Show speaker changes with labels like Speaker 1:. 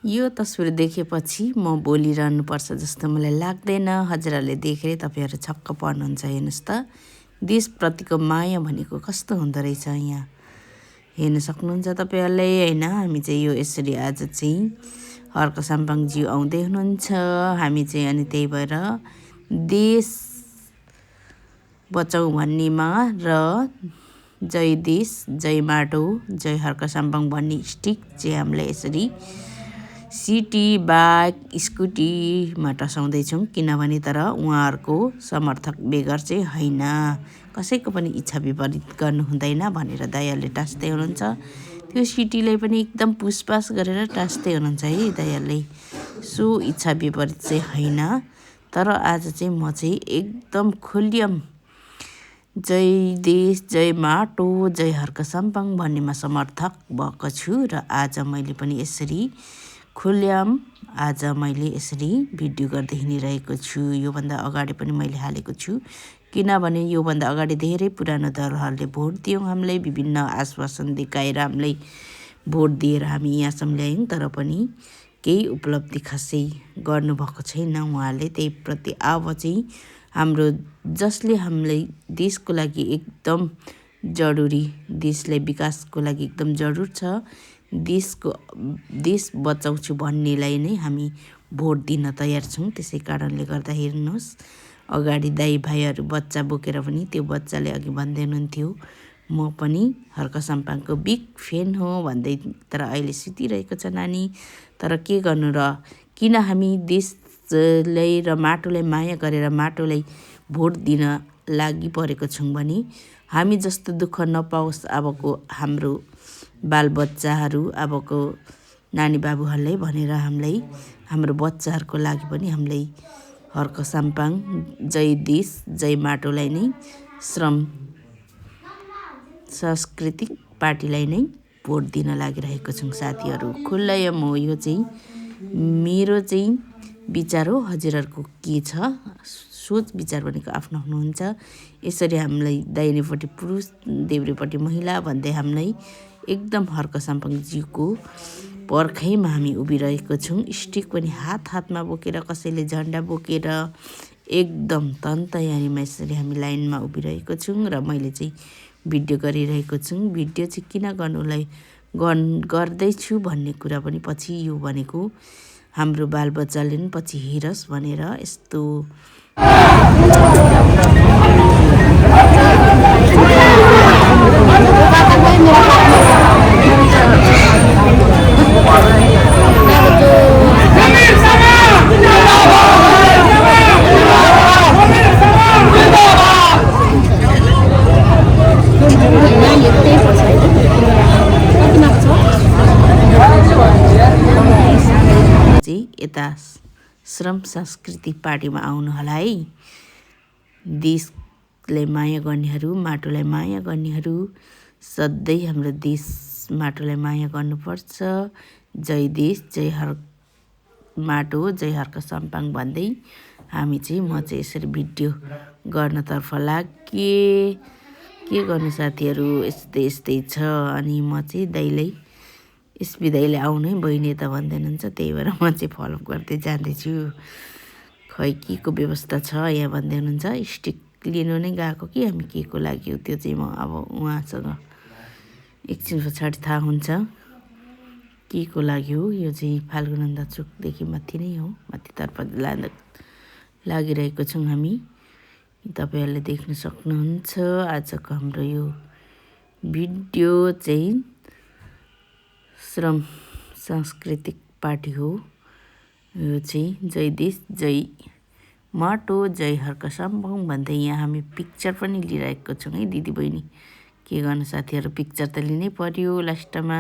Speaker 1: यो तस्बिर देखेपछि म बोलिरहनुपर्छ जस्तो मलाई लाग्दैन। हजुरहरूले देखेर तपाईँहरू छक्क पर्नुहुन्छ। हेर्नुहोस् त, देशप्रतिको माया भनेको कस्तो हुँदो रहेछ। यहाँ हेर्न सक्नुहुन्छ तपाईँहरूले होइन। हामी चाहिँ यो यसरी आज चाहिँ हर्क साम्पाङज्यू आउँदै हुनुहुन्छ। हामी चाहिँ अनि त्यही भएर देश बचाऊ भन्नेमा र जय देश जय माटो जय हर्क साम्पाङ भन्ने स्टिक चाहिँ हामीलाई यसरी सिटी बाइक स्कुटीमा टसाउँदैछौँ। किनभने तर उहाँहरूको समर्थक बेगर चाहिँ होइन, कसैको पनि इच्छा विपरीत गर्नु हुँदैन भनेर दाइहरूले टाँस्दै हुनुहुन्छ। त्यो सिटीलाई पनि एकदम पुसपास गरेर टाँस्दै हुनुहुन्छ है दाइहरूले। सो इच्छा विपरीत चाहिँ होइन। तर आज चाहिँ म चाहिँ एकदम खुल्यम जय देश जय माटो जय हर्क साम्पाङ भन्नेमा समर्थक भएको छु। र आज मैले पनि यसरी खुल्यम आज मैले यसरी भिडियो गर्दै हिँडिरहेको छु। योभन्दा अगाडि पनि मैले हालेको छु, किनभने योभन्दा अगाडि धेरै पुरानो दलहरूले भोट दियौँ। हामीलाई विभिन्न आश्वासन देखाएर हामीलाई भोट दिएर हामी यहाँसम्म ल्यायौँ, तर पनि केही उपलब्धि खासै गर्नुभएको छैन उहाँहरूले। त्यही प्रति अब चाहिँ हाम्रो जसले हामीलाई देशको लागि एकदम जरुरी, देशलाई विकासको लागि एकदम जरुर छ, देश बचाउँछु भन्नेलाई नै हामी भोट दिन तयार छौँ। त्यसै कारणले गर्दा हेर्नुहोस्, अगाडि दाइ भाइहरू बच्चा बोकेर पनि त्यो बच्चाले अघि भन्दै हुनुहुन्थ्यो म पनि हर्क साम्पाङको बिग फ्यान हो भन्दै। तर अहिले सुतिरहेको छ नानी। तर के गर्नु र, किन हामी देशलाई र माटोलाई माया गरेर माटोलाई भोट दिन लागि परेको छौँ भने हामी जस्तो दुःख नपाओस् अबको हाम्रो बालबच्चाहरू, अबको नानी बाबुहरूलाई भनेर हामीलाई हाम्रो बच्चाहरूको लागि पनि हामीलाई हर्क साम्पाङ जय देश जय माटोलाई नै श्रम सांस्कृतिक पार्टीलाई नै भोट दिन लागिरहेको छौँ साथीहरू। खुल्लम हो, यो चाहिँ मेरो चाहिँ विचार हो। हजुरहरूको के छ सोच विचार भनेको आफ्नो आफ्नो हुन्छ। यसरी हामीलाई दाहिनेपट्टि पुरुष देब्रेपट्टि महिला भन्दै हामीलाई एकदम हर्क साम्पाङज्यूको पर्खाइमा हामी उभिरहेको छौँ। स्टिक पनि हातमा बोकेर, कसैले झन्डा बोकेर एकदम तयारीमा यसरी हामी लाइनमा उभिरहेको छौँ। र मैले चाहिँ भिडियो गरिरहेको छु। भिडियो चाहिँ किन गर्दैछु भन्ने कुरा पनि पछि, यो भनेको हाम्रो बालबच्चाले पनि पछि हेरोस् भनेर यस्तो यता श्रम सांस्कृतिक पार्टीमा आउनु होला है। देशलाई माया गर्नेहरू, माटोलाई माया गर्नेहरू, सधैँ हाम्रो देश माटोलाई माया गर्नुपर्छ। जय देश जय माटो जय हर्क साम्पाङ भन्दै हामी चाहिँ म चाहिँ यसरी भिडियो गर्नतर्फ लागेँ। के गर्नु साथीहरू, यस्तै छ। अनि म चाहिँ दाइलाई एसपी दाइले आउनै बहिनी त भन्दै हुनुहुन्छ, त्यही भएर म चाहिँ फलोअप गर्दै जाँदैछु। खै के को व्यवस्था छ यहाँ भन्दै हुनुहुन्छ। स्टिक लिनु नै गएको कि हामी के को लागि हो त्यो चाहिँ म अब उहाँसँग एकछिन पछाडि थाहा हुन्छ के को लागि हो। यो चाहिँ फाल्गुनन्दा चोकदेखि माथि नै हो, माथितर्फ लागिरहेको छौँ हामी। तपाईँहरूले देख्न सक्नुहुन्छ आजको हाम्रो यो भिडियो चाहिँ श्रम सांस्कृतिक पार्टी हो। यो चाहिँ जय देश जय माटो जय हर्क साम्पाङ भन्दै यहाँ हामी पिक्चर पनि लिइरहेको छौँ है दिदी बहिनी। के गर्नु साथीहरू, पिक्चर त लिनै पर्यो लास्टमा।